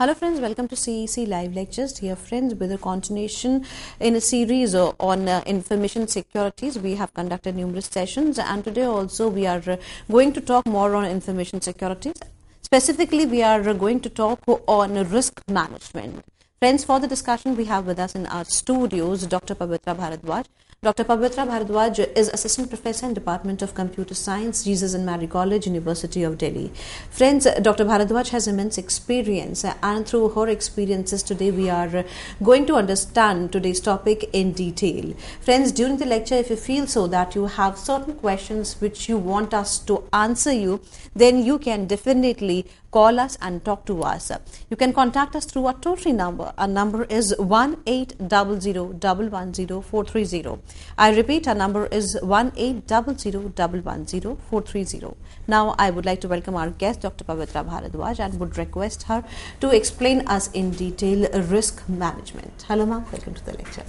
Hello friends, welcome to CEC Live Lectures. Dear friends, with a continuation in a series on information securities, we have conducted numerous sessions, and today also we are going to talk more on information securities. Specifically, we are going to talk on risk management. Friends, for the discussion, we have with us in our studios Dr. Pavitra Bharadwaj. Dr. Pavitra Bharadwaj is Assistant Professor in Department of Computer Science, Jesus and Mary College, University of Delhi. Friends, Dr. Bharadwaj has immense experience, and through her experiences today we are going to understand today's topic in detail. Friends, during the lecture, if you feel so that you have certain questions which you want us to answer you, then you can definitely call us and talk to us. You can contact us through our toll-free number. Our number is 1-800-110-430. I repeat, our number is 1-800-110-430. Now, I would like to welcome our guest, Dr. Pavitra Bharadwaj, and would request her to explain us in detail risk management. Hello, ma'am. Welcome to the lecture.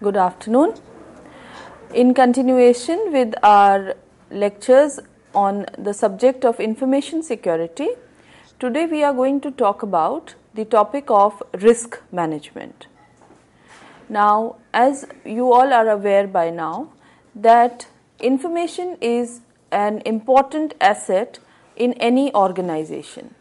Good afternoon. In continuation with our lectures on the subject of information security, today we are going to talk about the topic of risk management. Now, as you all are aware by now, that information is an important asset in any organization,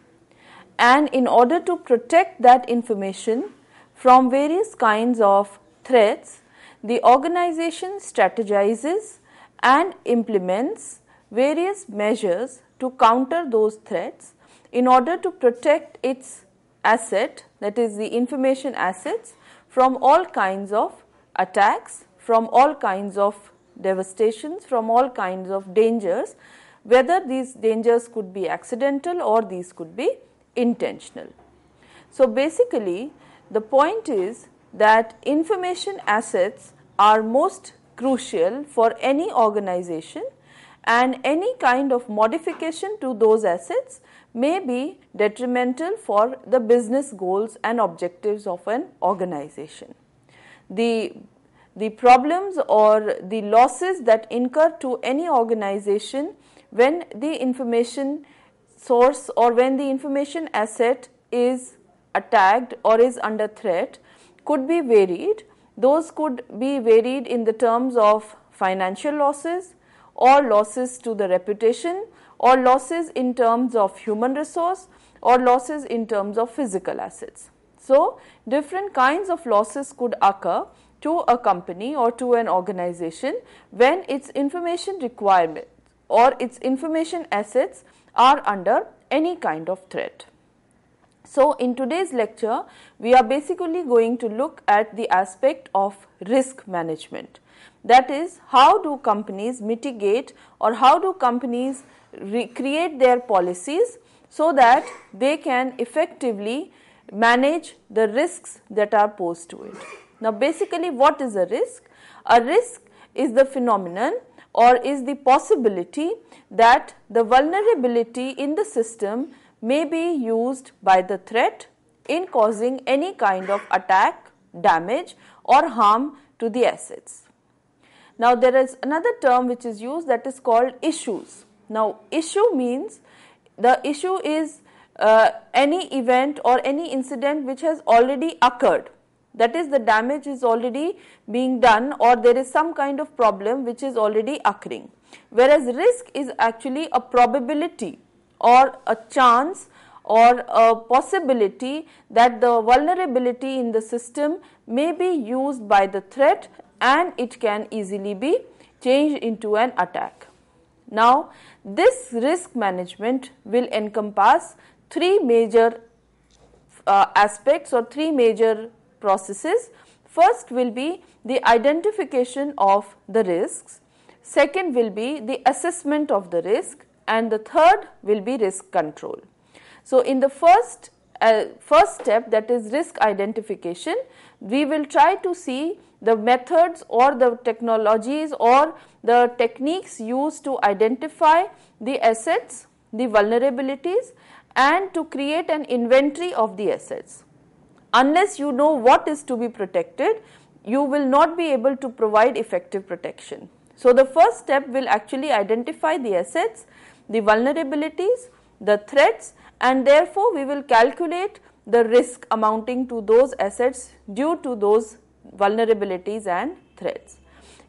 and in order to protect that information from various kinds of threats, the organization strategizes and implements various measures to counter those threats in order to protect its asset, that is the information assets, from all kinds of attacks, from all kinds of devastations, from all kinds of dangers, whether these dangers could be accidental or these could be intentional. So basically, the point is that information assets are most crucial for any organization, and any kind of modification to those assets may be detrimental for the business goals and objectives of an organization. The problems or the losses that incur to any organization when the information source or when the information asset is attacked or is under threat could be varied. Those could be varied in the terms of financial losses, or losses to the reputation, or losses in terms of human resource, or losses in terms of physical assets. So, different kinds of losses could occur to a company or to an organization when its information requirement or its information assets are under any kind of threat. So, in today's lecture, we are basically going to look at the aspect of risk management. That is, how do companies mitigate or how do companies create their policies so that they can effectively manage the risks that are posed to it. Now, basically, what is a risk? A risk is the phenomenon or is the possibility that the vulnerability in the system may be used by the threat in causing any kind of attack, damage or harm to the assets. Now, there is another term which is used, that is called issues. Now, issue means the issue is any event or any incident which has already occurred. That is, the damage is already being done or there is some kind of problem which is already occurring. Whereas risk is actually a probability or a chance or a possibility that the vulnerability in the system may be used by the threat and it can easily be changed into an attack. Now, this risk management will encompass three major aspects or three major processes. First will be the identification of the risks, second will be the assessment of the risk, and the third will be risk control. So, in the first step, that is risk identification, we will try to see the methods or the technologies or the techniques used to identify the assets, the vulnerabilities, and to create an inventory of the assets. Unless you know what is to be protected, you will not be able to provide effective protection. So, the first step will actually identify the assets, the vulnerabilities, the threats, and therefore we will calculate the risk amounting to those assets due to those vulnerabilities and threats.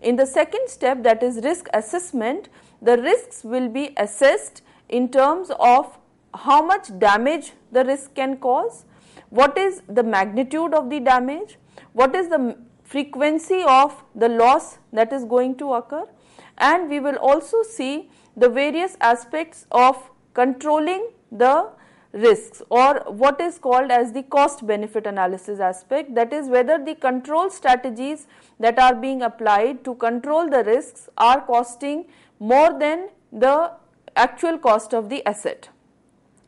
In the second step, that is risk assessment, the risks will be assessed in terms of how much damage the risk can cause, what is the magnitude of the damage, what is the frequency of the loss that is going to occur, and we will also see the various aspects of controlling the risks, or what is called as the cost benefit analysis aspect, that is whether the control strategies that are being applied to control the risks are costing more than the actual cost of the asset.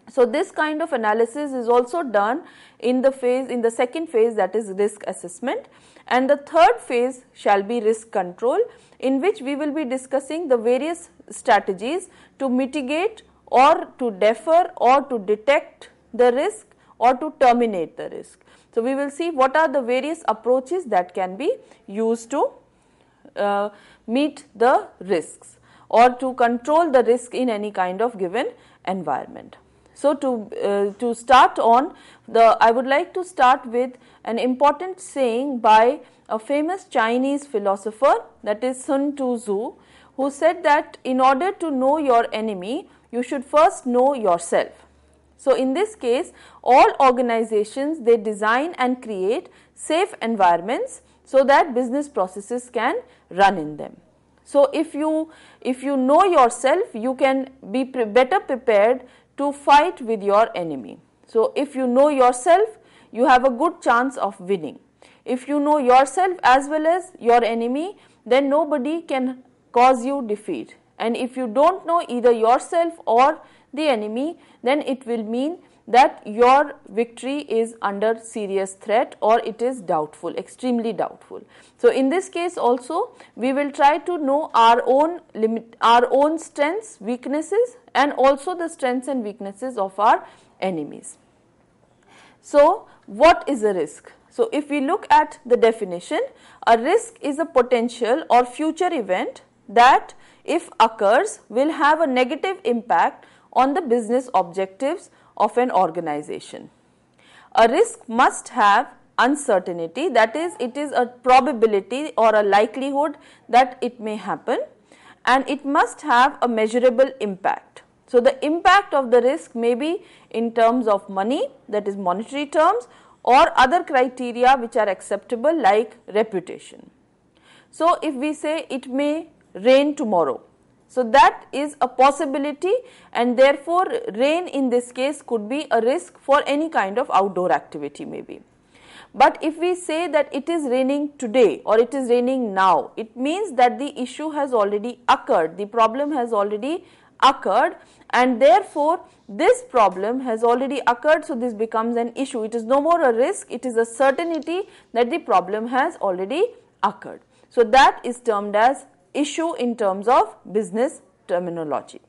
So this kind of analysis is also done in the second phase, that is risk assessment, and the third phase shall be risk control, in which we will be discussing the various strategies to mitigate or to defer or to detect the risk or to terminate the risk. So we will see what are the various approaches that can be used to meet the risks or to control the risk in any kind of given environment. So to start on, I would like to start with an important saying by a famous Chinese philosopher, that is Sun Tzu, who said that in order to know your enemy, you should first know yourself. So in this case, all organizations, they design and create safe environments so that business processes can run in them. So if you know yourself, you can be better prepared to fight with your enemy. So if you know yourself, you have a good chance of winning. If you know yourself as well as your enemy, then nobody can cause you defeat. And if you don't know either yourself or the enemy, then it will mean that your victory is under serious threat, or it is doubtful, extremely doubtful. So in this case also, we will try to know our own strengths, weaknesses, and also the strengths and weaknesses of our enemies. So what is a risk? So if we look at the definition, a risk is a potential or future event that, if occurs, will have a negative impact on the business objectives of an organization. A risk must have uncertainty, that is, it is a probability or a likelihood that it may happen, and it must have a measurable impact. So the impact of the risk may be in terms of money, that is monetary terms, or other criteria which are acceptable like reputation. So if we say it may rain tomorrow, so that is a possibility, and therefore rain in this case could be a risk for any kind of outdoor activity maybe. But if we say that it is raining today or it is raining now, it means that the issue has already occurred, the problem has already occurred, and therefore this problem has already occurred, so this becomes an issue. It is no more a risk, it is a certainty that the problem has already occurred. So that is termed as issue in terms of business terminology.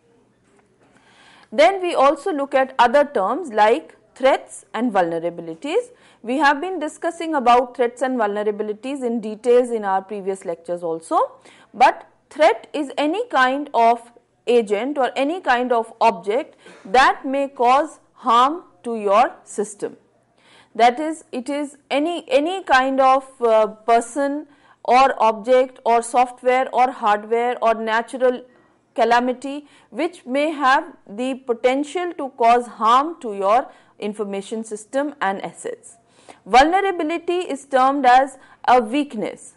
Then we also look at other terms like threats and vulnerabilities. We have been discussing about threats and vulnerabilities in details in our previous lectures also, but threat is any kind of agent or any kind of object that may cause harm to your system. That is, it is any kind of person or object or software or hardware or natural calamity which may have the potential to cause harm to your information system and assets. Vulnerability is termed as a weakness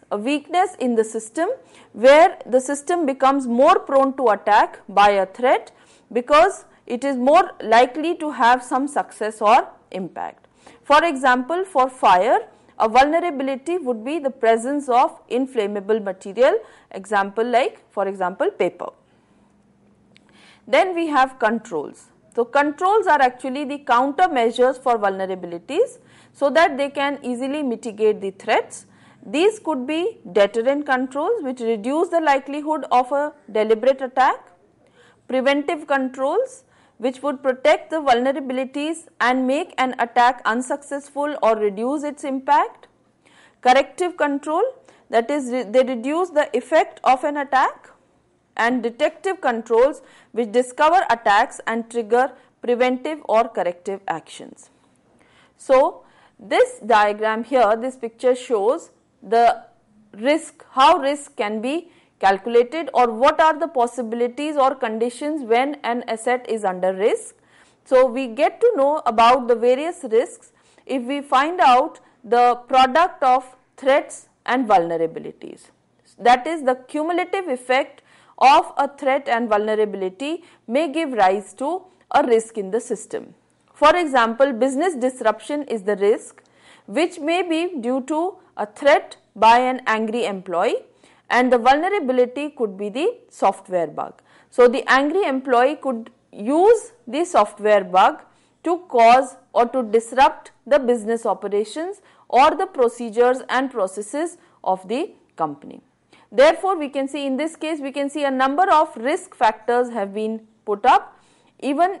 in the system, where the system becomes more prone to attack by a threat because it is more likely to have some success or impact. For example, for fire, a vulnerability would be the presence of inflammable material, example like for example paper. Then we have controls. So controls are actually the countermeasures for vulnerabilities so that they can easily mitigate the threats. These could be deterrent controls which reduce the likelihood of a deliberate attack, preventive controls which would protect the vulnerabilities and make an attack unsuccessful or reduce its impact, corrective control, that is they reduce the effect of an attack, and detective controls which discover attacks and trigger preventive or corrective actions. So, this diagram here, this picture shows the risk, how risk can be calculated or what are the possibilities or conditions when an asset is under risk. So, we get to know about the various risks if we find out the product of threats and vulnerabilities. That is, the cumulative effect of a threat and vulnerability may give rise to a risk in the system. For example, business disruption is the risk, which may be due to a threat by an angry employee, and the vulnerability could be the software bug. So, the angry employee could use the software bug to cause or to disrupt the business operations or the procedures and processes of the company. Therefore, we can see in this case, we can see a number of risk factors have been put up. Even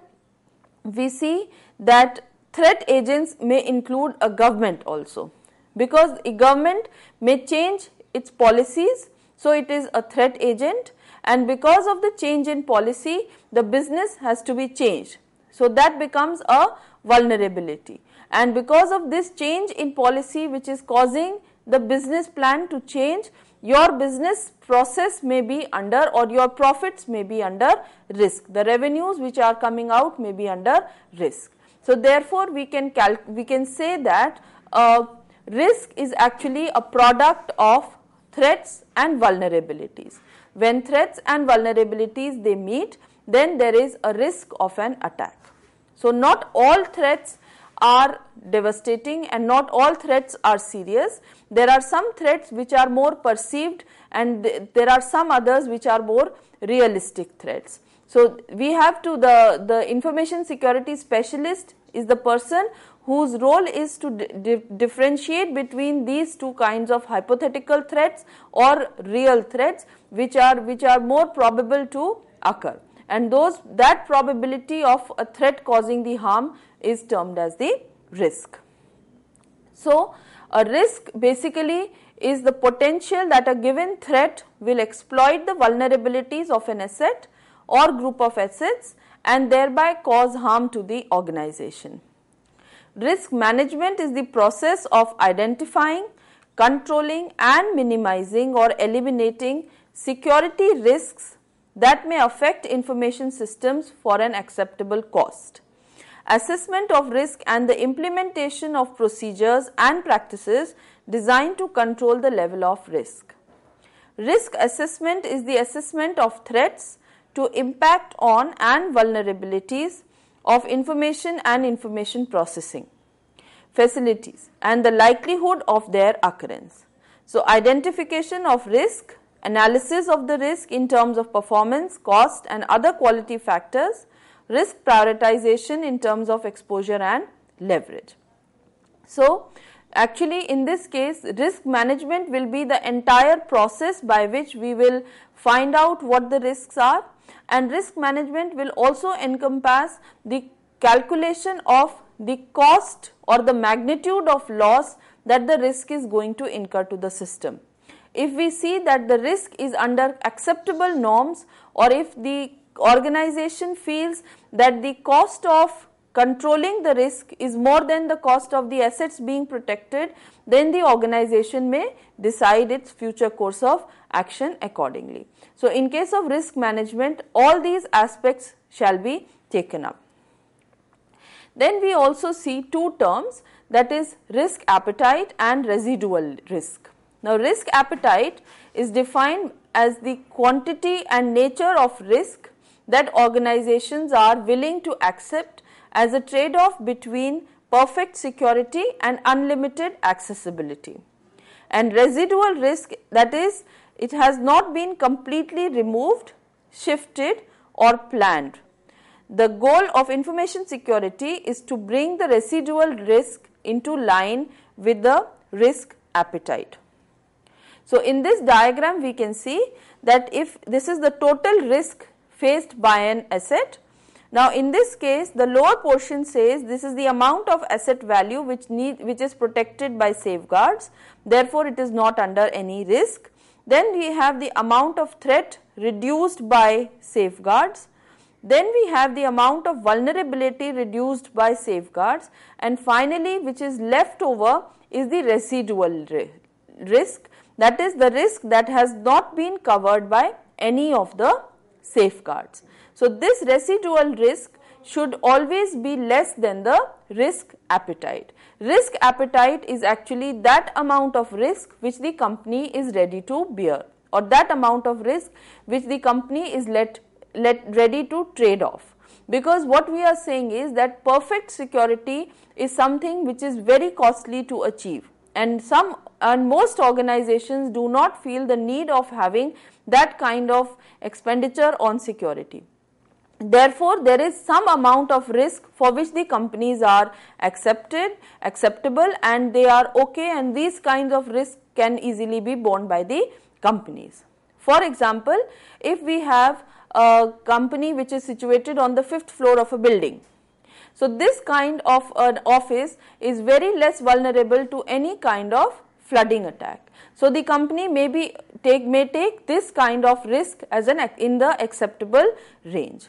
we see that threat agents may include a government also, because a government may change its policies, so it is a threat agent, and because of the change in policy, the business has to be changed. So, that becomes a vulnerability, and because of this change in policy which is causing the business plan to change, your business process may be under, or your profits may be under risk. The revenues which are coming out may be under risk. So, therefore, we can say that risk is actually a product of threats and vulnerabilities. When threats and vulnerabilities they meet, then there is a risk of an attack. So, not all threats are devastating and not all threats are serious. There are some threats which are more perceived, and there are some others which are more realistic threats. So, we have to the information security specialist is the person whose role is to differentiate between these two kinds of hypothetical threats or real threats which are more probable to occur, and that probability of a threat causing the harm is termed as the risk. So, a risk basically is the potential that a given threat will exploit the vulnerabilities of an asset or group of assets and thereby cause harm to the organization. Risk management is the process of identifying, controlling and minimizing or eliminating security risks that may affect information systems for an acceptable cost. Assessment of risk and the implementation of procedures and practices designed to control the level of risk. Risk assessment is the assessment of threats to impact on and vulnerabilities of information and information processing facilities and the likelihood of their occurrence. So, identification of risk, analysis of the risk in terms of performance, cost and other quality factors, risk prioritization in terms of exposure and leverage. So, actually in this case, risk management will be the entire process by which we will find out what the risks are, and risk management will also encompass the calculation of the cost or the magnitude of loss that the risk is going to incur to the system. If we see that the risk is under acceptable norms, or if the organization feels that the cost of controlling the risk is more than the cost of the assets being protected, then the organization may decide its future course of action accordingly. So, in case of risk management, all these aspects shall be taken up. Then we also see two terms, that is risk appetite and residual risk. Now, risk appetite is defined as the quantity and nature of risk that organizations are willing to accept as a trade-off between perfect security and unlimited accessibility. And residual risk, that is, it has not been completely removed, shifted or planned. The goal of information security is to bring the residual risk into line with the risk appetite. So, in this diagram we can see that if this is the total risk faced by an asset. Now, in this case the lower portion says this is the amount of asset value which is protected by safeguards, therefore, it is not under any risk. Then we have the amount of threat reduced by safeguards, Then we have the amount of vulnerability reduced by safeguards, and finally which is left over is the residual risk, that is the risk that has not been covered by any of the safeguards. So this residual risk should always be less than the risk appetite. Risk appetite is actually that amount of risk which the company is ready to bear, or that amount of risk which the company is ready to trade off. Because what we are saying is that perfect security is something which is very costly to achieve, and most organizations do not feel the need of having that kind of expenditure on security. Therefore, there is some amount of risk for which the companies are acceptable, and they are okay, and these kinds of risks can easily be borne by the companies. For example, if we have a company which is situated on the 5th floor of a building, so this kind of an office is very less vulnerable to any kind of flooding attack. So the company may take this kind of risk as in the acceptable range.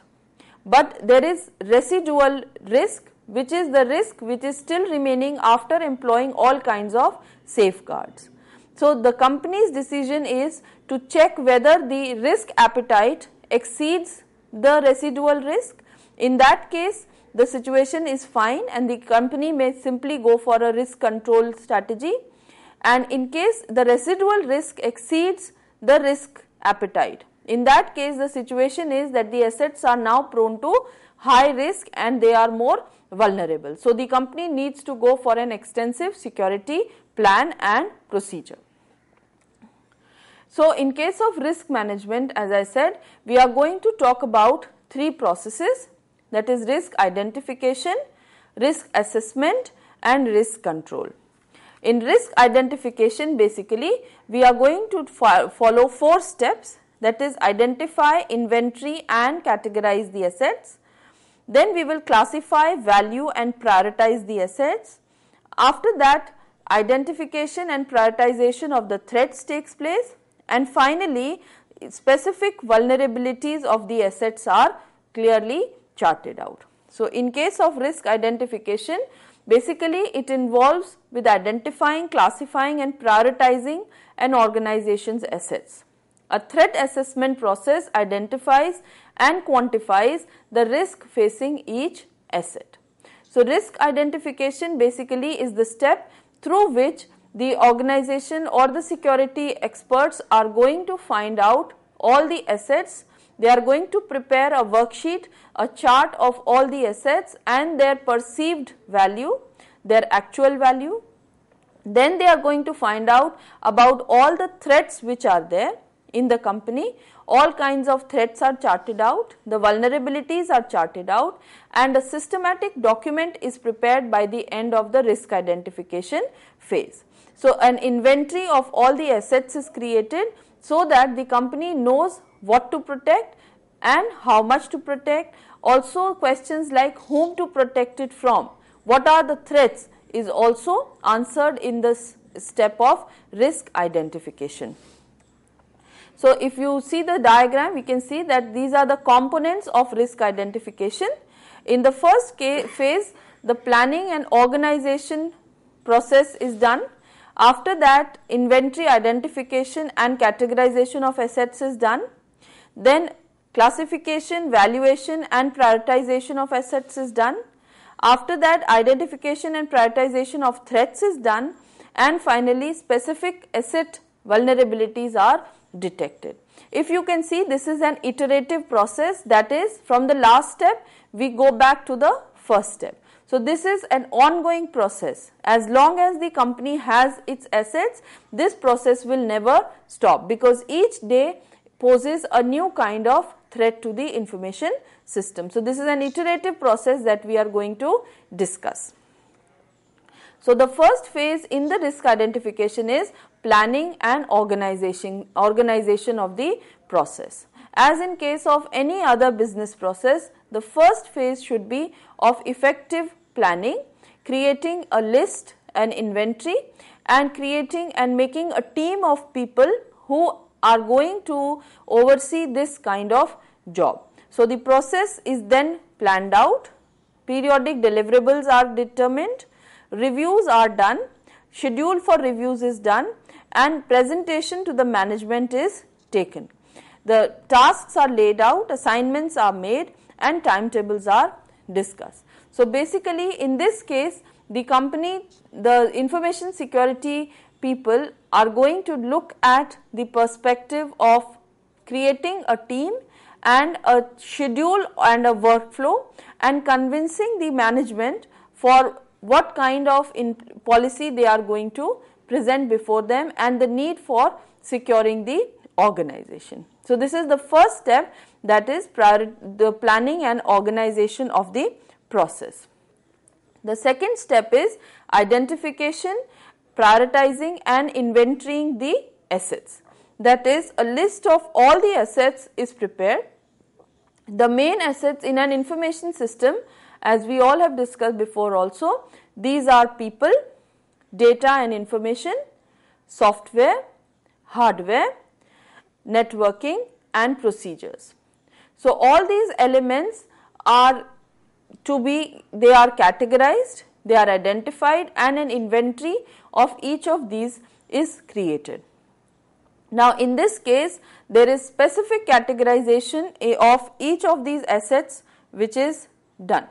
But there is residual risk, which is the risk which is still remaining after employing all kinds of safeguards. So the company's decision is to check whether the risk appetite exceeds the residual risk. In that case, the situation is fine and the company may simply go for a risk control strategy, and in case the residual risk exceeds the risk appetite, in that case the situation is that the assets are now prone to high risk and they are more vulnerable. So the company needs to go for an extensive security plan and procedure. So in case of risk management, as I said, we are going to talk about 3 processes, that is risk identification, risk assessment and risk control. In risk identification, basically we are going to follow 4 steps, that is identify, inventory and categorize the assets. Then we will classify, value and prioritize the assets. After that, identification and prioritization of the threats takes place, and finally specific vulnerabilities of the assets are clearly charted out. So in case of risk identification, basically it involves with identifying, classifying and prioritizing an organization's assets. A threat assessment process identifies and quantifies the risk facing each asset. So risk identification basically is the step through which the organization or the security experts are going to find out all the assets. They are going to prepare a worksheet, a chart of all the assets and their perceived value, their actual value. Then they are going to find out about all the threats which are there in the company. All kinds of threats are charted out, the vulnerabilities are charted out, and a systematic document is prepared by the end of the risk identification phase. So an inventory of all the assets is created so that the company knows what to protect and how much to protect. Also questions like whom to protect it from, what are the threats, is also answered in this step of risk identification. So if you see the diagram, we can see that these are the components of risk identification. In the first phase, the planning and organization process is done. After that, inventory identification and categorization of assets is done. Then classification, valuation and prioritization of assets is done. After that, identification and prioritization of threats is done, and finally specific asset vulnerabilities are detected. If you can see, this is an iterative process, that is from the last step we go back to the first step. So this is an ongoing process. As long as the company has its assets, this process will never stop, because each day poses a new kind of threat to the information system. So this is an iterative process that we are going to discuss. So the first phase in the risk identification is planning and organization of the process. As in case of any other business process, the first phase should be of effective planning, creating a list, an inventory, and creating and making a team of people who are going to oversee this kind of job. So, the process is then planned out, periodic deliverables are determined, reviews are done, schedule for reviews is done, and presentation to the management is taken. The tasks are laid out, assignments are made, and timetables are discussed. So, basically in this case, the company, the information security people are going to look at the perspective of creating a team and a schedule and a workflow and convincing the management for what kind of policy they are going to present before them and the need for securing the organization. So, this is the first step, that is the planning and organization of the process. The second step is identification, prioritizing and inventorying the assets. That is, a list of all the assets is prepared. The main assets in an information system, as we all have discussed before also, these are people, data and information, software, hardware, networking and procedures. So, all these elements are they are categorized, they are identified, and an inventory of each of these is created. Now, in this case, there is specific categorization of each of these assets which is done,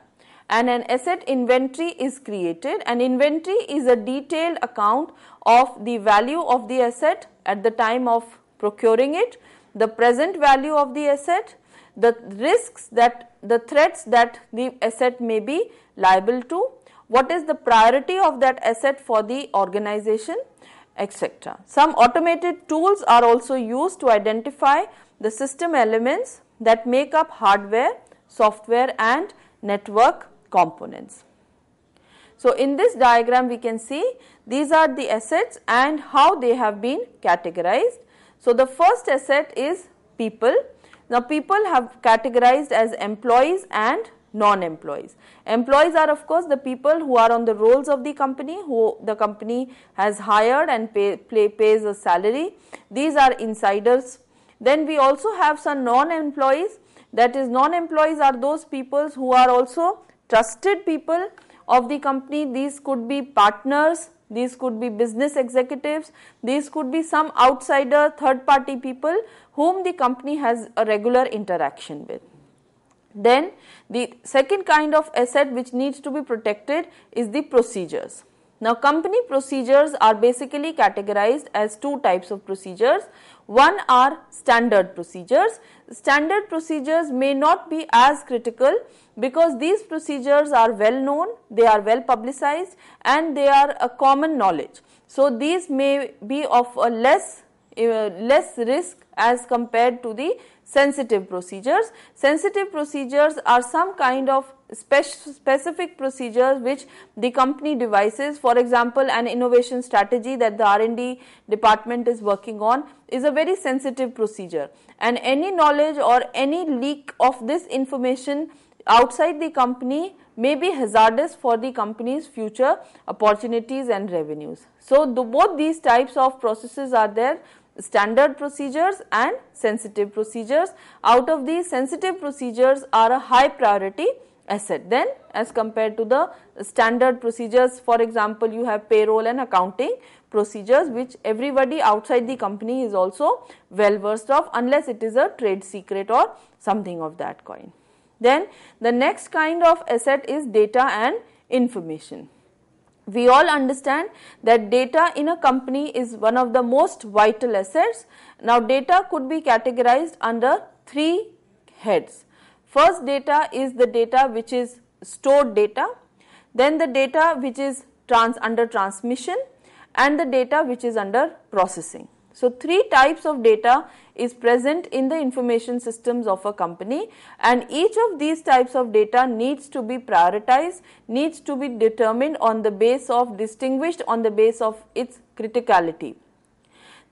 and an asset inventory is created. An inventory is a detailed account of the value of the asset at the time of procuring it, the present value of the asset, the risks the threats that the asset may be liable to, what is the priority of that asset for the organization, etc. Some automated tools are also used to identify the system elements that make up hardware, software and network components. So, in this diagram we can see these are the assets and how they have been categorized. So, the first asset is people. Now, people have categorized as employees and non-employees. Employees are of course the people who are on the rolls of the company, who the company has hired and pays a salary. These are insiders. Then we also have some non-employees, that is non-employees are those people who are also trusted people of the company. These could be partners, these could be business executives, these could be some outsider third party people whom the company has a regular interaction with. Then the second kind of asset which needs to be protected is the procedures. Now, company procedures are basically categorized as two types of procedures. One are standard procedures. Standard procedures may not be as critical because these procedures are well known, they are well publicized and they are a common knowledge. So, these may be of a less risk as compared to the sensitive procedures. Sensitive procedures are some kind of specific procedures which the company devises. For example, an innovation strategy that the R&D department is working on is a very sensitive procedure, and any knowledge or any leak of this information outside the company may be hazardous for the company's future opportunities and revenues. So, both these types of processes are there, standard procedures and sensitive procedures. Out of these, sensitive procedures are a high priority asset then as compared to the standard procedures. For example, you have payroll and accounting procedures which everybody outside the company is also well versed of, unless it is a trade secret or something of that kind. Then the next kind of asset is data and information. We all understand that data in a company is one of the most vital assets. Now, data could be categorized under three heads. First, data is the data which is stored data, then the data which is under transmission, and the data which is under processing. So, three types of data is present in the information systems of a company, and each of these types of data needs to be prioritized, needs to be determined on the base of, distinguished on the base of its criticality.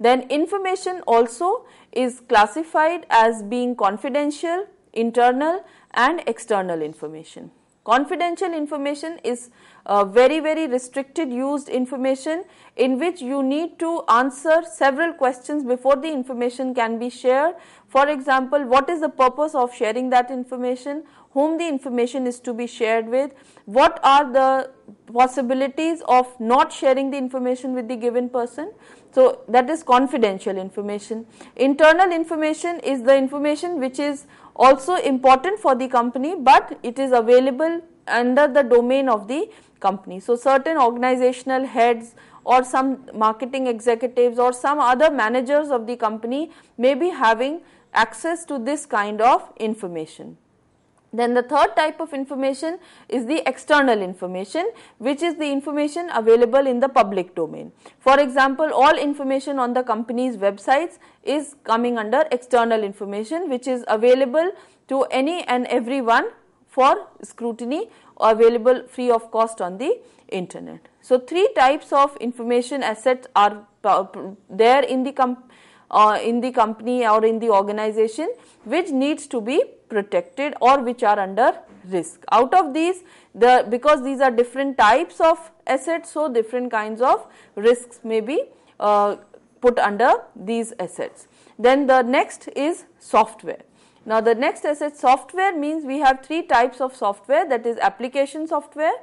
Then information also is classified as being confidential, internal and external information. Confidential information is very restricted used information in which you need to answer several questions before the information can be shared. For example, what is the purpose of sharing that information, whom the information is to be shared with, what are the possibilities of not sharing the information with the given person. So that is confidential information. Internal information is the information which is also important for the company, but it is available under the domain of the company. So certain organizational heads or some marketing executives or some other managers of the company may be having access to this kind of information. Then the third type of information is the external information, which is the information available in the public domain. For example, all information on the company's websites is coming under external information, which is available to any and everyone for scrutiny, available free of cost on the internet. So three types of information assets are there in the company or in the organization, which needs to be protected or which are under risk. Out of these, because these are different types of assets, so different kinds of risks may be put under these assets. Then the next is software. Now the next asset, software, means we have three types of software, that is application software,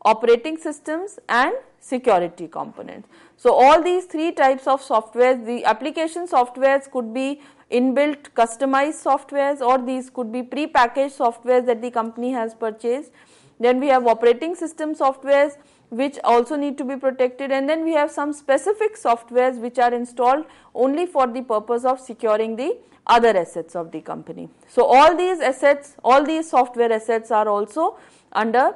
operating systems and security components. So all these three types of software, the application softwares could be inbuilt customized softwares, or these could be pre-packaged softwares that the company has purchased. Then we have operating system softwares which also need to be protected, and then we have some specific softwares which are installed only for the purpose of securing the other assets of the company. So all these assets, all these software assets are also under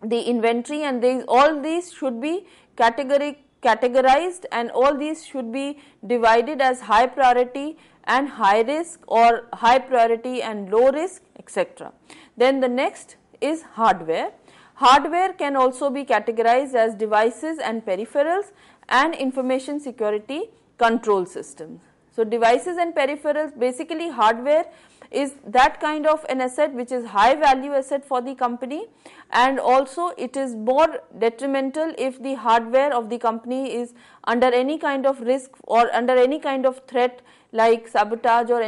the inventory, and all these should be categorized, and all these should be divided as high priority and high risk, or high priority and low risk, etc. Then the next is hardware. Hardware can also be categorized as devices and peripherals and information security control systems. So devices and peripherals, basically hardware is that kind of an asset which is high value asset for the company, and also it is more detrimental if the hardware of the company is under any kind of risk or under any kind of threat like sabotage or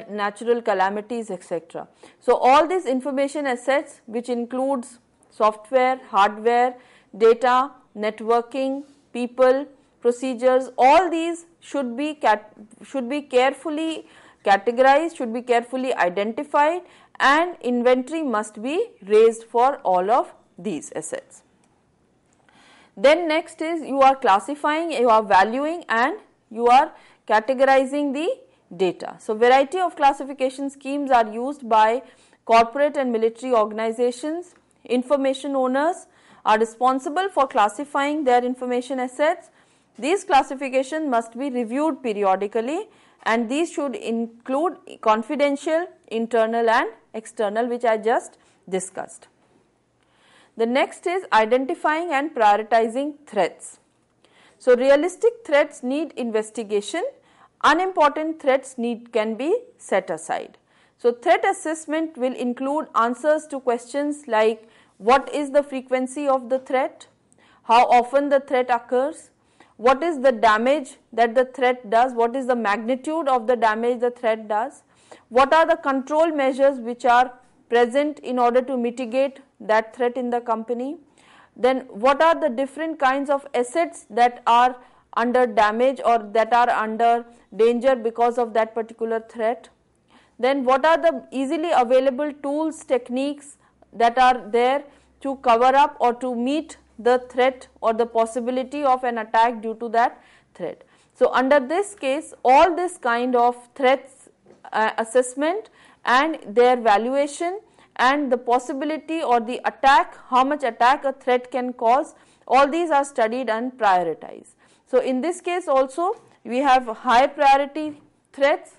natural calamities, etc. So all these information assets, which includes software, hardware, data, networking, people, procedures, all these should be carefully categorized, should be carefully identified, and inventory must be raised for all of these assets. Then next is you are classifying, you are valuing, and you are categorizing the data. So variety of classification schemes are used by corporate and military organizations. Information owners are responsible for classifying their information assets. These classifications must be reviewed periodically, and these should include confidential, internal and external, which I just discussed. The next is identifying and prioritizing threats. So realistic threats need investigation, unimportant threats can be set aside. So threat assessment will include answers to questions like what is the frequency of the threat, how often the threat occurs, what is the damage that the threat does, what is the magnitude of the damage the threat does, what are the control measures which are present in order to mitigate that threat in the company, then what are the different kinds of assets that are under damage or that are under danger because of that particular threat, then what are the easily available tools, techniques that are there to cover up or to meet the threat or the possibility of an attack due to that threat. So under this case, all this kind of threats assessment and their valuation and the possibility or the attack, how much attack a threat can cause, all these are studied and prioritized. So in this case also we have high priority threats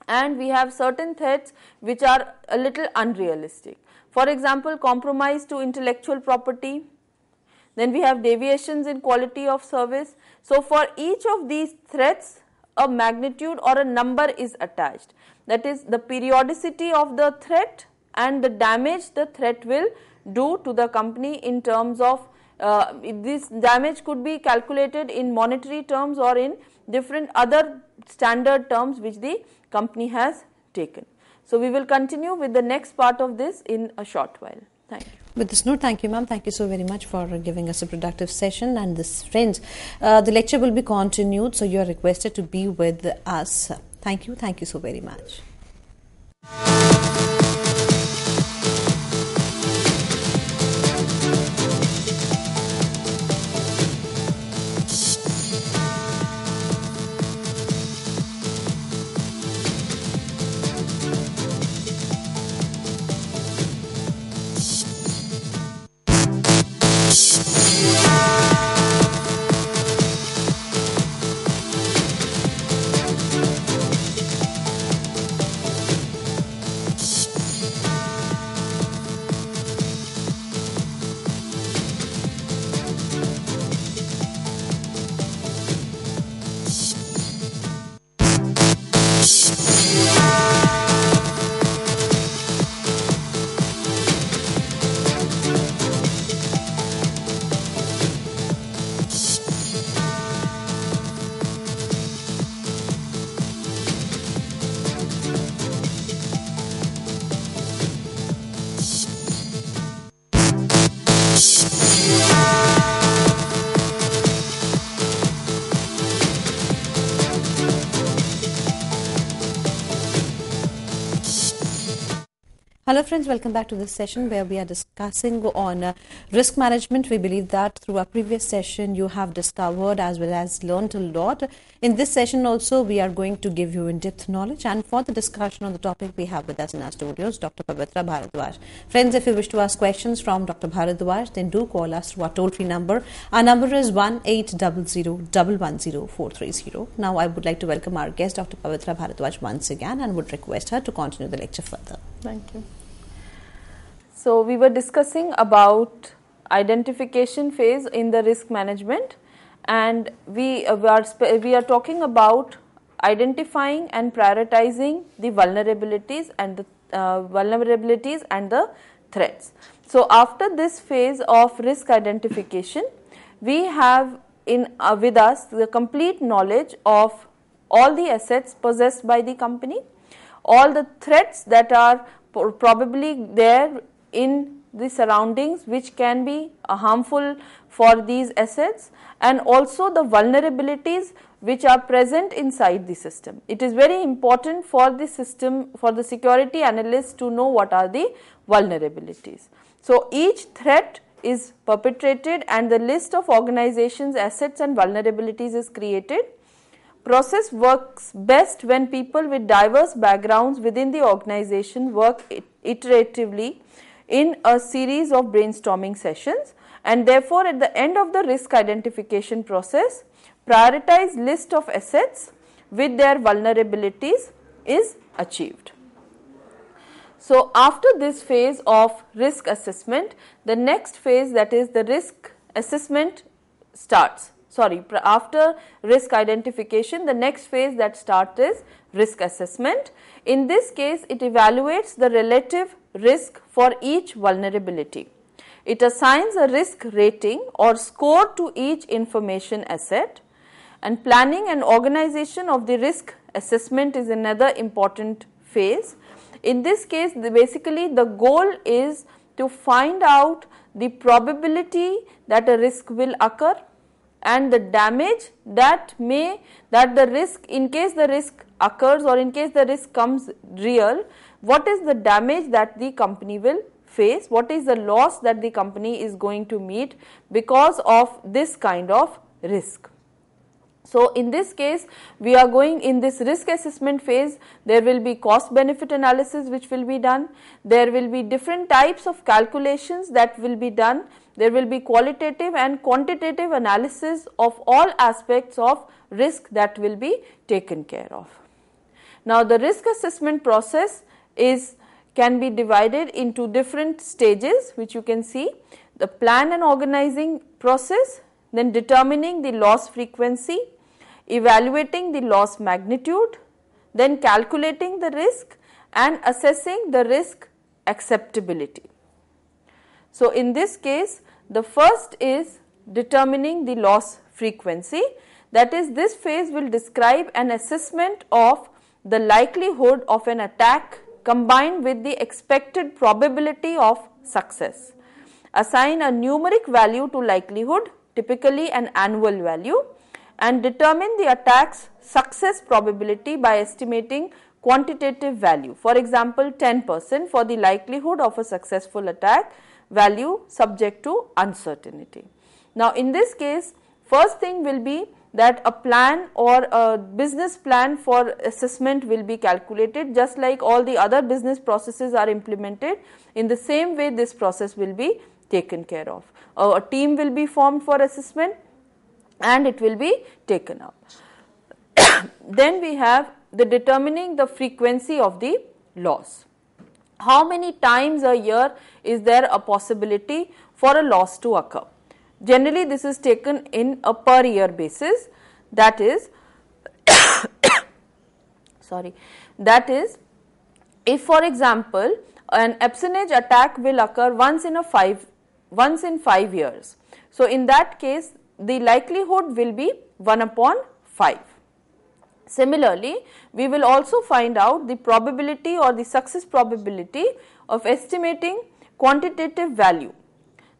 and we have certain threats which are a little unrealistic. For example, compromise to intellectual property. Then we have deviations in quality of service. So for each of these threats, a magnitude or a number is attached. That is the periodicity of the threat and the damage the threat will do to the company in terms of this damage could be calculated in monetary terms or in different other standard terms which the company has taken. So, we will continue with the next part of this in a short while. Thank you. With this note, thank you, ma'am. Thank you so very much for giving us a productive session. And this, friends, the lecture will be continued, so you are requested to be with us. Thank you. Thank you so very much. Hello friends, welcome back to this session where we are discussing on risk management. We believe that through our previous session you have discovered as well as learned a lot. In this session also we are going to give you in-depth knowledge, and for the discussion on the topic we have with us in our studios Dr. Pavitra Bharadwaj. Friends, if you wish to ask questions from Dr. Bharadwaj, then do call us through our toll-free number. Our number is 1-800-110-430. Now I would like to welcome our guest Dr. Pavitra Bharadwaj once again and would request her to continue the lecture further. Thank you. So, we were discussing about identification phase in the risk management, and we are talking about identifying and prioritizing the vulnerabilities and the threats. So, after this phase of risk identification, we have with us the complete knowledge of all the assets possessed by the company, all the threats that are probably there in the surroundings which can be harmful for these assets, and also the vulnerabilities which are present inside the system. It is very important for the system, for the security analysts to know what are the vulnerabilities. So, each threat is perpetrated and the list of organizations, assets and vulnerabilities is created. Process works best when people with diverse backgrounds within the organization work iteratively in a series of brainstorming sessions, and therefore at the end of the risk identification process, prioritized list of assets with their vulnerabilities is achieved. So, after this phase of risk assessment, the next phase, that is the risk assessment starts. After risk identification, the next phase that starts is risk assessment. In this case, it evaluates the relative risk for each vulnerability. It assigns a risk rating or score to each information asset, and planning and organization of the risk assessment is another important phase. In this case, basically the goal is to find out the probability that a risk will occur and the damage that the risk, in case the risk occurs or in case the risk comes real, what is the damage that the company will face, what is the loss that the company is going to meet because of this kind of risk. So, in this case, we are going in this risk assessment phase, there will be cost benefit analysis which will be done, there will be different types of calculations that will be done, there will be qualitative and quantitative analysis of all aspects of risk that will be taken care of. Now, the risk assessment process can be divided into different stages which you can see: the plan and organizing process, then determining the loss frequency, evaluating the loss magnitude, then calculating the risk and assessing the risk acceptability. So, in this case, the first is determining the loss frequency, that is, this phase will describe an assessment of the likelihood of an attack combined with the expected probability of success. Assign a numeric value to likelihood, typically an annual value, and determine the attack's success probability by estimating quantitative value. For example, 10% for the likelihood of a successful attack, value subject to uncertainty. Now, in this case, first thing will be that a plan or a business plan for assessment will be calculated, just like all the other business processes are implemented. In the same way, this process will be taken care of. A team will be formed for assessment and it will be taken up. Then we have the determining the frequency of the loss. How many times a year is there a possibility for a loss to occur? Generally, this is taken in a per year basis, that is that is, if for example an espionage attack will occur once in 5 years. So, in that case the likelihood will be 1/5. Similarly, we will also find out the probability or the success probability of estimating quantitative value,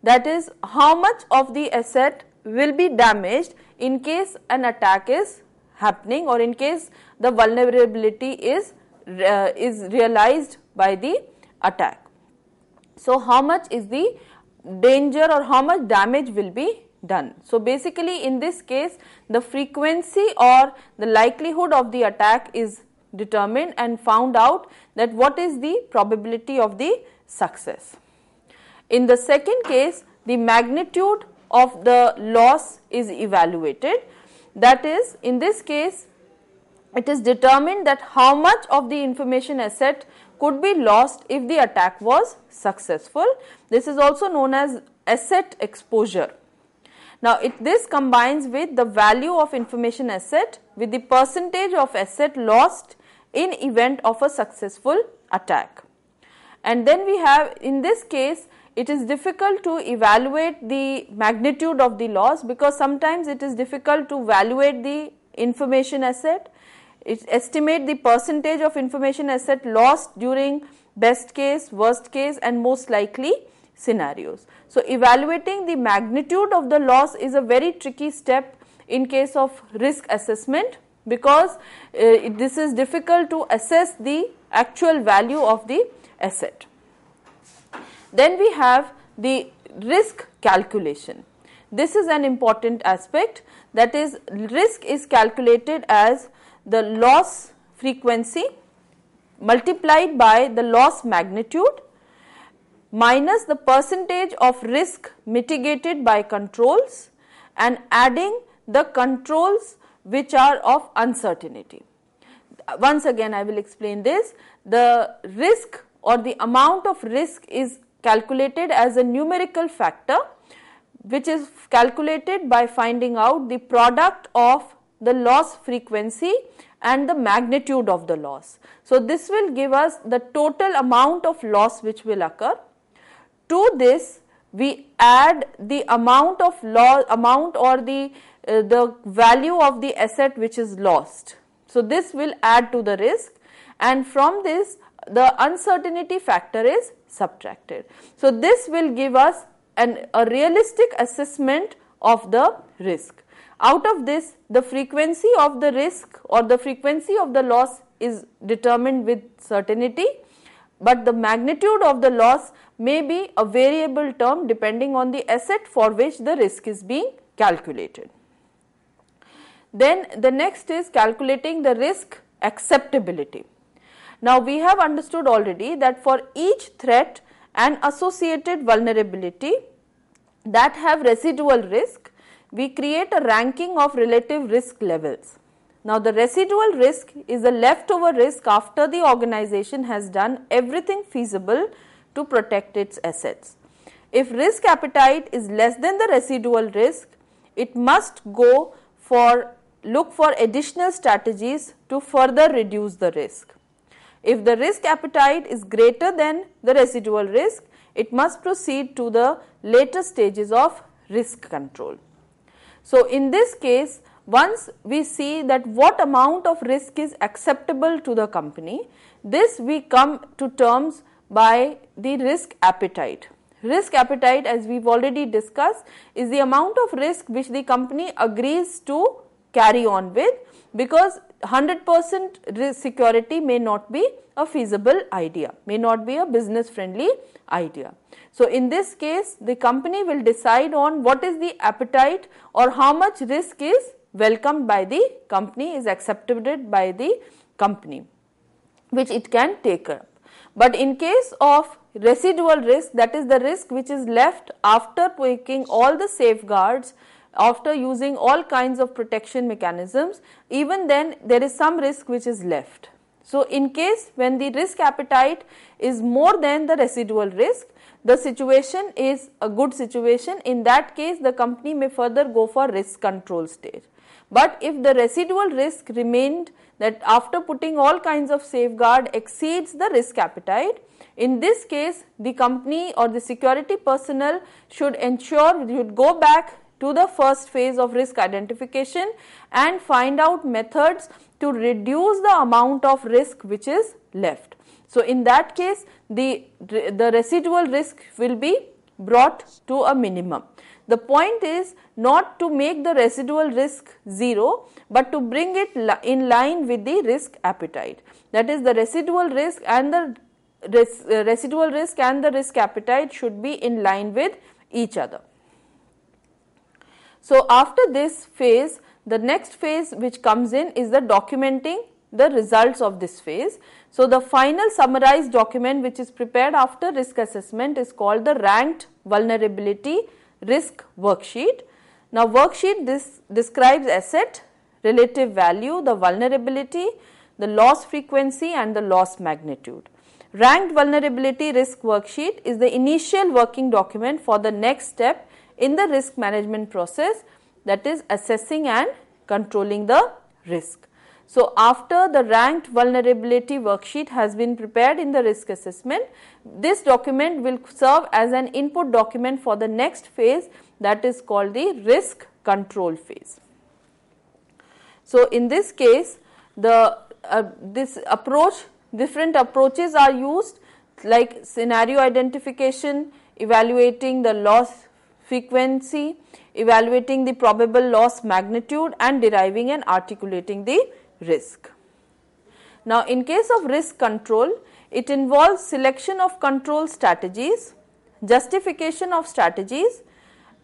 that is, how much of the asset will be damaged in case an attack is happening or in case the vulnerability is realized by the attack. So, how much is the danger or how much damage will be done. So, basically in this case the frequency or the likelihood of the attack is determined and found out that what is the probability of the success. In the second case, the magnitude of the loss is evaluated, that is, in this case it is determined that how much of the information asset could be lost if the attack was successful. This is also known as asset exposure. Now, this combines with the value of information asset with the percentage of asset lost in event of a successful attack. And then we have, in this case, it is difficult to evaluate the magnitude of the loss because sometimes it is difficult to evaluate the information asset. It estimate the percentage of information asset lost during best case, worst case and most likely scenarios. So, evaluating the magnitude of the loss is a very tricky step in case of risk assessment because this is difficult to assess the actual value of the asset. Then we have the risk calculation. This is an important aspect, that is, risk is calculated as the loss frequency multiplied by the loss magnitude minus the percentage of risk mitigated by controls and adding the controls which are of uncertainty. Once again I will explain this. The risk or the amount of risk is calculated as a numerical factor which is calculated by finding out the product of the loss frequency and the magnitude of the loss. So, this will give us the total amount of loss which will occur. To this we add the amount of loss, or the value of the asset which is lost. So, this will add to the risk and from this the uncertainty factor is subtracted. So, this will give us a realistic assessment of the risk. Out of this, the frequency of the risk or the frequency of the loss is determined with certainty, but the magnitude of the loss may be a variable term depending on the asset for which the risk is being calculated. Then the next is calculating the risk acceptability. Now, we have understood already that for each threat and associated vulnerability that have residual risk, we create a ranking of relative risk levels. Now, the residual risk is the leftover risk after the organization has done everything feasible to protect its assets. If risk appetite is less than the residual risk, it must look for additional strategies to further reduce the risk. If the risk appetite is greater than the residual risk, it must proceed to the later stages of risk control. So, in this case, once we see that what amount of risk is acceptable to the company, this we come to terms by the risk appetite. Risk appetite, as we have already discussed, is the amount of risk which the company agrees to carry on with, because 100% risk security may not be a feasible idea, may not be a business friendly idea. So, in this case, the company will decide on what is the appetite or how much risk is welcomed by the company, is accepted by the company, which it can take up. But in case of residual risk, that is the risk which is left after taking all the safeguards, after using all kinds of protection mechanisms, even then there is some risk which is left. So, in case when the risk appetite is more than the residual risk, the situation is a good situation. In that case, the company may further go for risk control stage. But if the residual risk remained, that after putting all kinds of safeguard exceeds the risk appetite, in this case the company or the security personnel should ensure, should go back to the first phase of risk identification and find out methods to reduce the amount of risk which is left. So, in that case the residual risk will be brought to a minimum. The point is not to make the residual risk zero, but to bring it in line with the risk appetite. That is, the residual risk and the risk appetite should be in line with each other. So, after this phase, the next phase which comes in is the documenting the results of this phase. So, the final summarized document which is prepared after risk assessment is called the ranked vulnerability risk worksheet. Now, worksheet this describes asset, relative value, the vulnerability, the loss frequency and the loss magnitude. Ranked vulnerability risk worksheet is the initial working document for the next step in the risk management process, that is assessing and controlling the risk. So, after the ranked vulnerability worksheet has been prepared in the risk assessment, this document will serve as an input document for the next phase, that is called the risk control phase. So, in this case different approaches are used, like scenario identification, evaluating the loss frequency, evaluating the probable loss magnitude and deriving and articulating the risk. Now, in case of risk control, it involves selection of control strategies, justification of strategies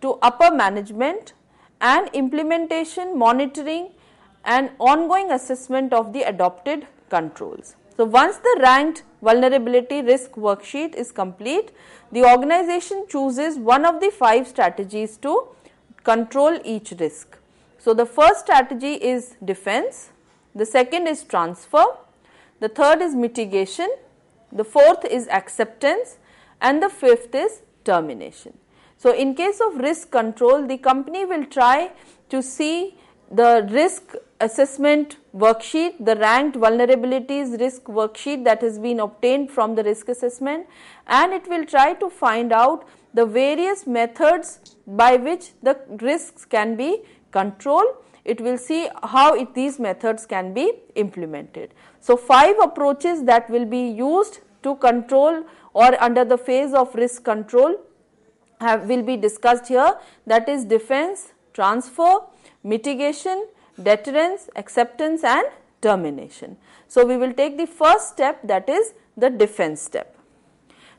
to upper management and implementation, monitoring and ongoing assessment of the adopted controls. So, once the ranked vulnerability risk worksheet is complete, the organization chooses one of the 5 strategies to control each risk. So, the first strategy is defense, the second is transfer, the third is mitigation, the fourth is acceptance and the fifth is termination. So, in case of risk control, the company will try to see the risk assessment worksheet, the ranked vulnerabilities risk worksheet that has been obtained from the risk assessment, and it will try to find out the various methods by which the risks can be controlled. It will see how these methods can be implemented. So, 5 approaches that will be used to control or under the phase of risk control will be discussed here, that is defense, transfer, mitigation, deterrence, acceptance and termination. So, we will take the first step, that is the defense step.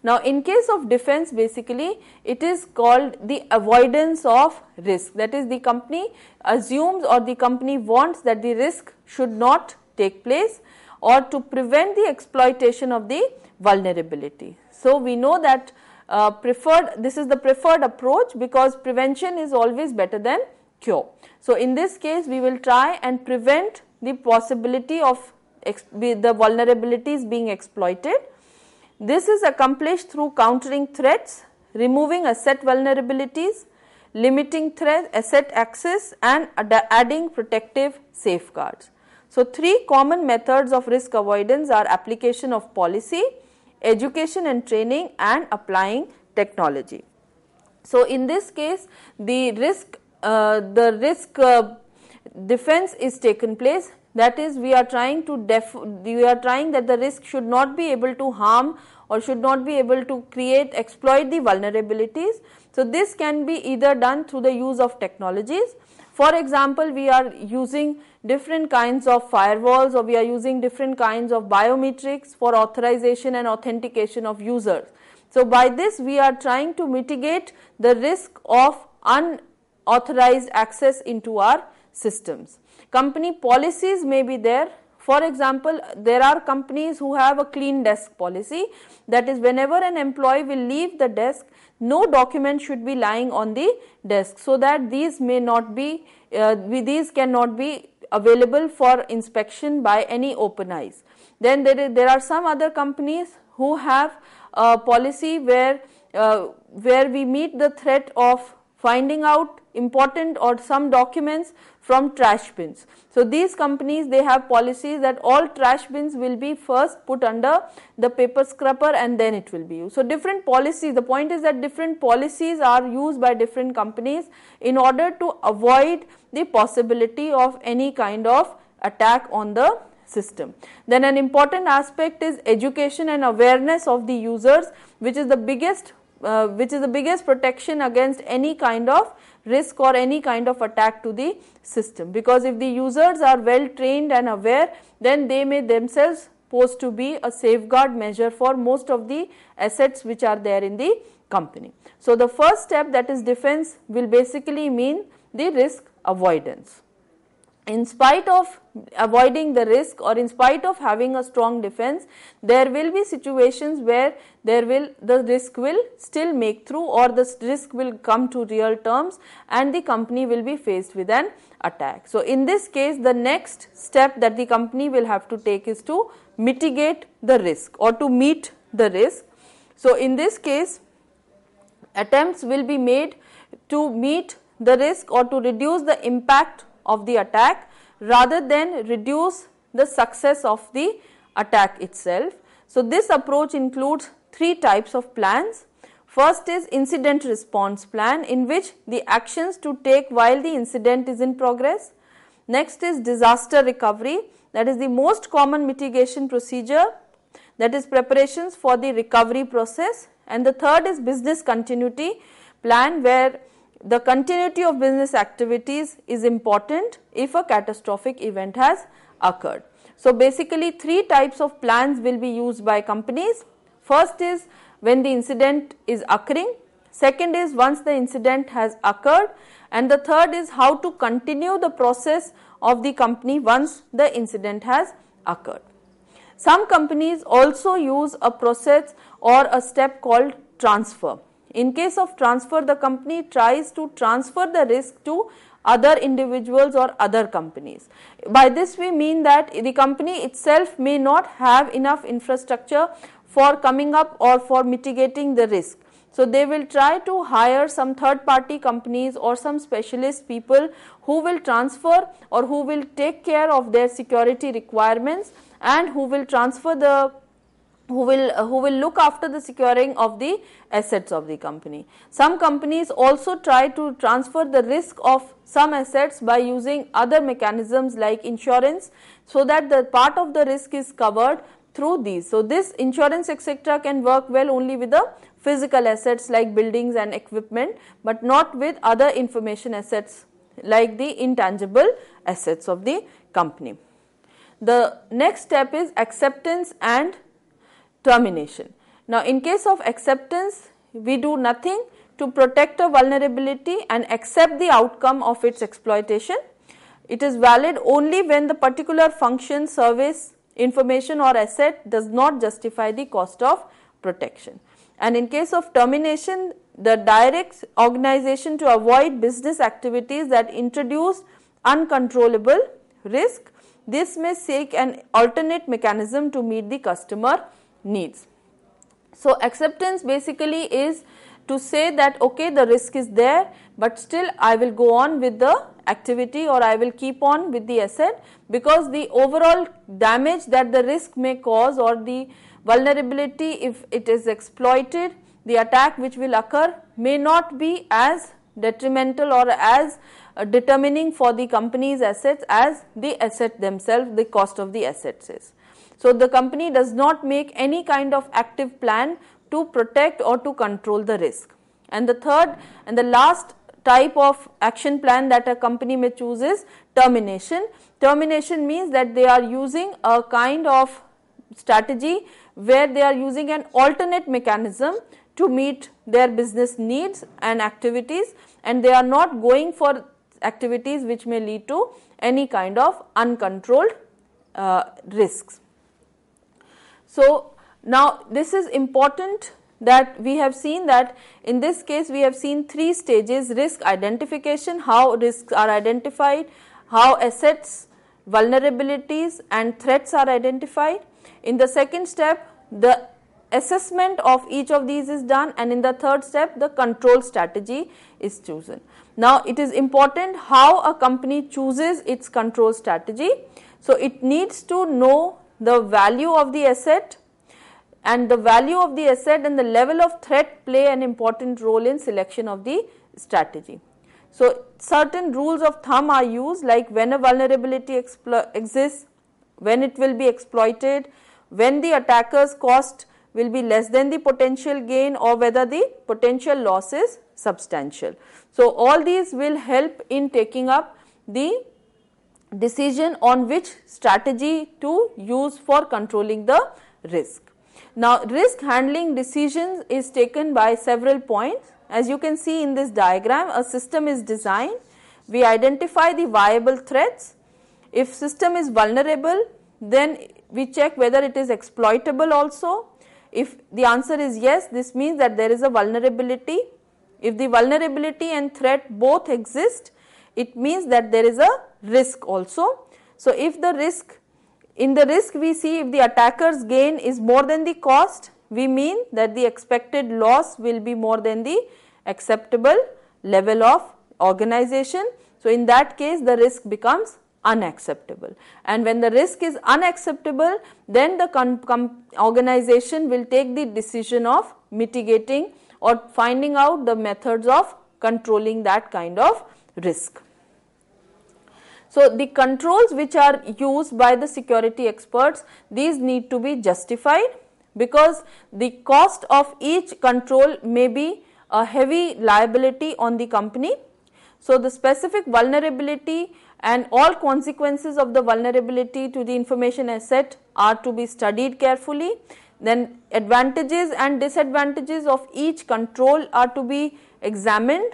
Now, in case of defense, basically it is called the avoidance of risk, that is the company assumes or the company wants that the risk should not take place or to prevent the exploitation of the vulnerability. So, we know that this is the preferred approach because prevention is always better than cure. So, in this case we will try and prevent the possibility of the vulnerabilities being exploited. This is accomplished through countering threats, removing asset vulnerabilities, limiting asset access and adding protective safeguards. So, three common methods of risk avoidance are application of policy, education and training, and applying technology. So, in this case the risk defense is taken place, that is we are trying that the risk should not be able to harm or should not be able to exploit the vulnerabilities. So, this can be either done through the use of technologies. For example, we are using different kinds of firewalls, or we are using different kinds of biometrics for authorization and authentication of users. So, by this we are trying to mitigate the risk of unauthorized access into our systems. Company policies may be there. For example, there are companies who have a clean desk policy, that is whenever an employee will leave the desk, no document should be lying on the desk, so that these may not be these cannot be available for inspection by any open eyes. Then there are some other companies who have a policy where we meet the threat of finding out important or some documents from trash bins. So, these companies, they have policies that all trash bins will be first put under the paper scrubber and then it will be used. So, different policies, the point is that different policies are used by different companies in order to avoid the possibility of any kind of attack on the system. Then an important aspect is education and awareness of the users, which is the biggest protection against any kind of risk or any kind of attack to the system, because if the users are well trained and aware, then they may themselves pose to be a safeguard measure for most of the assets which are there in the company. So, the first step, that is defense, will basically mean the risk avoidance. In spite of avoiding the risk, or in spite of having a strong defense, there will be situations where the risk will still make through, or the risk will come to real terms and the company will be faced with an attack. So, in this case, the next step that the company will have to take is to mitigate the risk or to meet the risk. So, in this case, attempts will be made to meet the risk or to reduce the impact of the attack rather than reduce the success of the attack itself. So, this approach includes three types of plans. First is incident response plan, in which the actions to take while the incident is in progress. Next is disaster recovery, that is the most common mitigation procedure, that is preparations for the recovery process. And the third is business continuity plan, where the continuity of business activities is important if a catastrophic event has occurred. So, basically three types of plans will be used by companies. First is when the incident is occurring, second is once the incident has occurred, and the third is how to continue the process of the company once the incident has occurred. Some companies also use a process or a step called transfer. In case of transfer, the company tries to transfer the risk to other individuals or other companies. By this we mean that the company itself may not have enough infrastructure for coming up or for mitigating the risk. So, they will try to hire some third party companies or some specialist people who will transfer or who will take care of their security requirements and who will transfer the who will look after the securing of the assets of the company. Some companies also try to transfer the risk of some assets by using other mechanisms like insurance, so that the part of the risk is covered through these. So, this insurance etc. can work well only with the physical assets like buildings and equipment, but not with other information assets like the intangible assets of the company. The next step is acceptance and termination. Now, in case of acceptance, we do nothing to protect a vulnerability and accept the outcome of its exploitation. It is valid only when the particular function, service, information or asset does not justify the cost of protection. And in case of termination, the directs organization to avoid business activities that introduce uncontrollable risk. This may seek an alternate mechanism to meet the customer needs. So, acceptance basically is to say that okay, the risk is there, but still I will go on with the activity or I will keep on with the asset, because the overall damage that the risk may cause or the vulnerability, if it is exploited, the attack which will occur may not be as detrimental or as determining for the company's assets as the asset themselves, the cost of the assets is. So, the company does not make any kind of active plan to protect or to control the risk. And the third and the last type of action plan that a company may choose is termination. Termination means that they are using a kind of strategy where they are using an alternate mechanism to meet their business needs and activities, and they are not going for activities which may lead to any kind of uncontrolled risks. So, now this is important that we have seen that in this case we have seen three stages: risk identification, how risks are identified, how assets, vulnerabilities and threats are identified. In the second step, the assessment of each of these is done, and in the third step the control strategy is chosen. Now, it is important how a company chooses its control strategy. So, it needs to know the value of the asset, and the value of the asset and the level of threat play an important role in selection of the strategy. So, certain rules of thumb are used, like when a vulnerability exists, when it will be exploited, when the attacker's cost will be less than the potential gain, or whether the potential loss is substantial. So, all these will help in taking up the decision on which strategy to use for controlling the risk. Now, risk handling decisions is taken by several points. As you can see in this diagram, a system is designed. We identify the viable threats. If system is vulnerable, then we check whether it is exploitable also. If the answer is yes, this means that there is a vulnerability. If the vulnerability and threat both exist, it means that there is a risk also. So, if the risk, in the risk we see if the attacker's gain is more than the cost, we mean that the expected loss will be more than the acceptable level of organization. So, in that case the risk becomes unacceptable, and when the risk is unacceptable, then the organization will take the decision of mitigating or finding out the methods of controlling that kind of risk. So, the controls which are used by the security experts, these need to be justified, because the cost of each control may be a heavy liability on the company. So, the specific vulnerability and all consequences of the vulnerability to the information asset are to be studied carefully. Then advantages and disadvantages of each control are to be examined,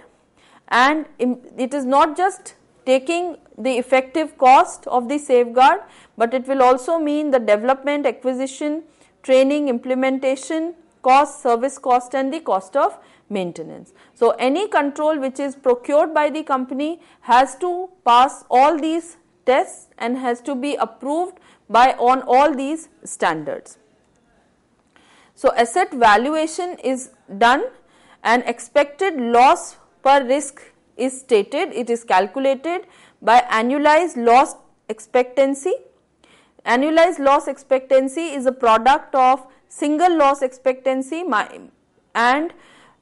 and it is not just taking the effective cost of the safeguard, but it will also mean the development, acquisition, training, implementation cost, service cost and the cost of maintenance. So, any control which is procured by the company has to pass all these tests and has to be approved by on all these standards. So, asset valuation is done and expected loss per risk is stated. It is calculated by annualized loss expectancy. Annualized loss expectancy is a product of single loss expectancy and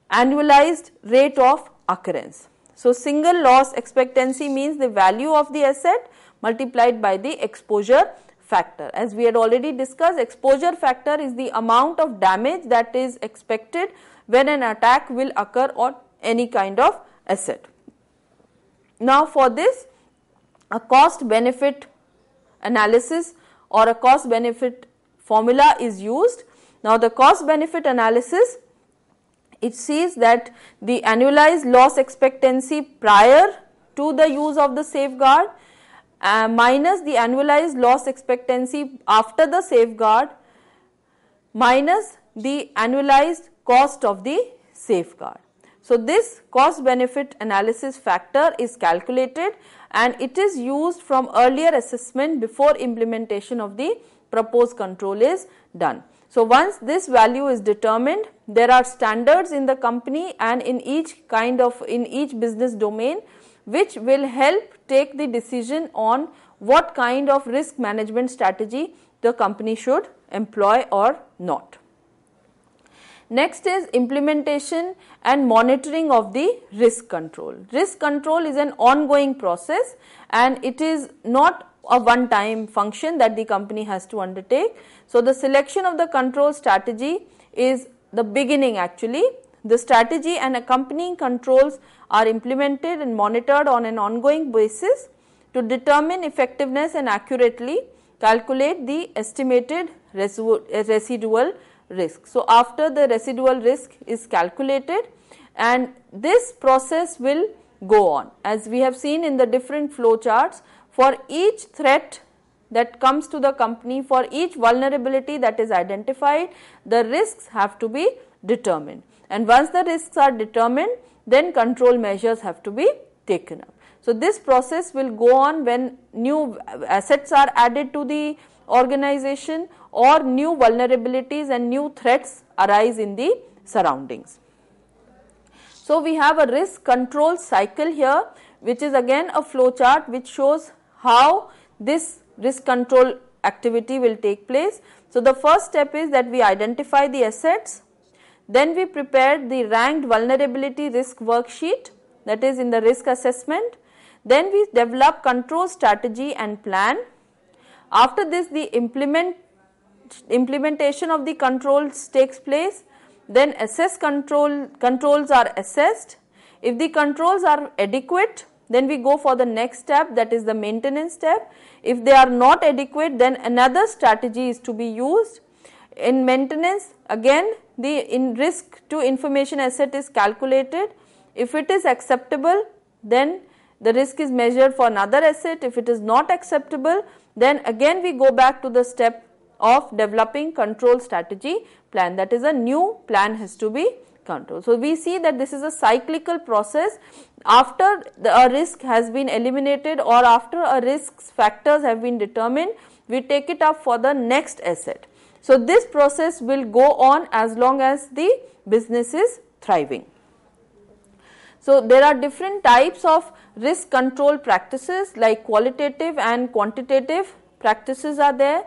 annualized rate of occurrence. So, single loss expectancy means the value of the asset multiplied by the exposure factor. As we had already discussed, exposure factor is the amount of damage that is expected when an attack will occur on any kind of asset. Now, for this, a cost benefit analysis or a cost benefit formula is used. Now, the cost benefit analysis, it sees that the annualized loss expectancy prior to the use of the safeguard minus the annualized loss expectancy after the safeguard minus the annualized cost of the safeguard. So, this cost benefit analysis factor is calculated and it is used from earlier assessment before implementation of the proposed control is done. So, once this value is determined, there are standards in the company and in each business domain which will help take the decision on what kind of risk management strategy the company should employ or not. Next is implementation and monitoring of the risk control. Risk control is an ongoing process and it is not a one-time function that the company has to undertake. So, the selection of the control strategy is the beginning actually. The strategy and accompanying controls are implemented and monitored on an ongoing basis to determine effectiveness and accurately calculate the estimated residual risk. So, after the residual risk is calculated, and this process will go on, as we have seen in the different flow charts. For each threat that comes to the company, for each vulnerability that is identified, the risks have to be determined, and once the risks are determined, then control measures have to be taken up. So, this process will go on when new assets are added to the organization or new vulnerabilities and new threats arise in the surroundings. So, we have a risk control cycle here, which is again a flow chart which shows how this risk control activity will take place. So, the first step is that we identify the assets, then we prepare the ranked vulnerability risk worksheet, that is in the risk assessment, then we develop control strategy and plan. After this, the implementation of the controls takes place, then controls are assessed. If the controls are adequate, then we go for the next step, that is the maintenance step. If they are not adequate, then another strategy is to be used. In maintenance, again the risk to information asset is calculated. If it is acceptable, then the risk is measured for another asset. If it is not acceptable, then again we go back to the step of developing control strategy plan, that is a new plan has to be controlled. So, we see that this is a cyclical process. After a risk has been eliminated or after a risk factors have been determined, we take it up for the next asset. So, this process will go on as long as the business is thriving. So, there are different types of risk control practices, like qualitative and quantitative practices are there.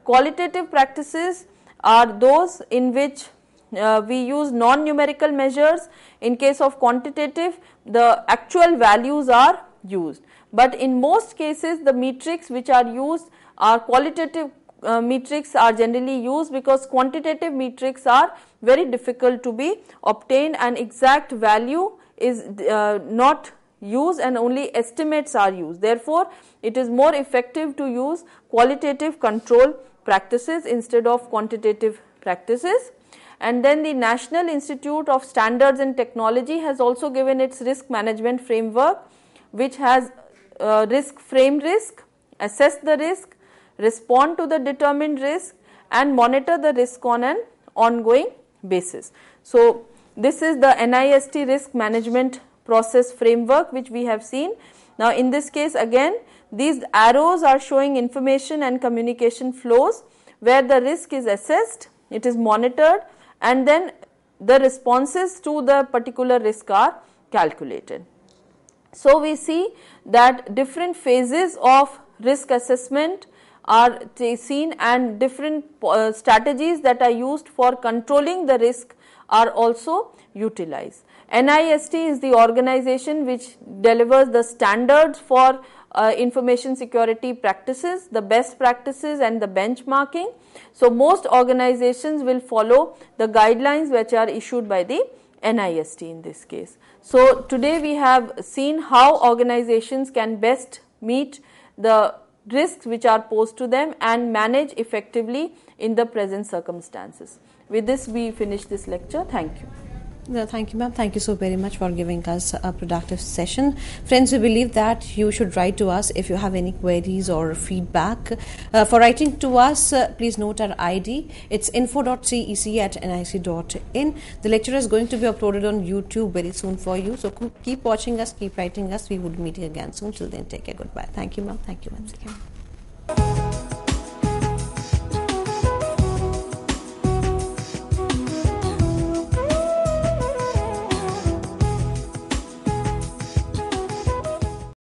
Qualitative practices are those in which we use non-numerical measures. In case of quantitative, the actual values are used, but in most cases the metrics which are used are qualitative metrics are generally used, because quantitative metrics are very difficult to be obtained and exact value is not used and only estimates are used. Therefore, it is more effective to use qualitative control practices instead of quantitative practices. And then the National Institute of Standards and Technology has also given its risk management framework, which has frame risk, assess the risk, respond to the determined risk, and monitor the risk on an ongoing basis. So, this is the NIST risk management process framework which we have seen. Now, in this case again, these arrows are showing information and communication flows where the risk is assessed, it is monitored, and then the responses to the particular risk are calculated. So, we see that different phases of risk assessment are seen and different strategies that are used for controlling the risk are also utilized. NIST is the organization which delivers the standards for information security practices, the best practices and the benchmarking. So, most organizations will follow the guidelines which are issued by the NIST in this case. So, today we have seen how organizations can best meet the risks which are posed to them and manage effectively in the present circumstances. With this, we finish this lecture. Thank you. Thank you, ma'am. Thank you so very much for giving us a productive session. Friends, we believe that you should write to us if you have any queries or feedback. For writing to us, please note our ID. It's info.cec@nic.in. The lecture is going to be uploaded on YouTube very soon for you. So keep watching us, keep writing us. We would meet again soon. Till then, take care. Goodbye. Thank you, ma'am. Thank you once again.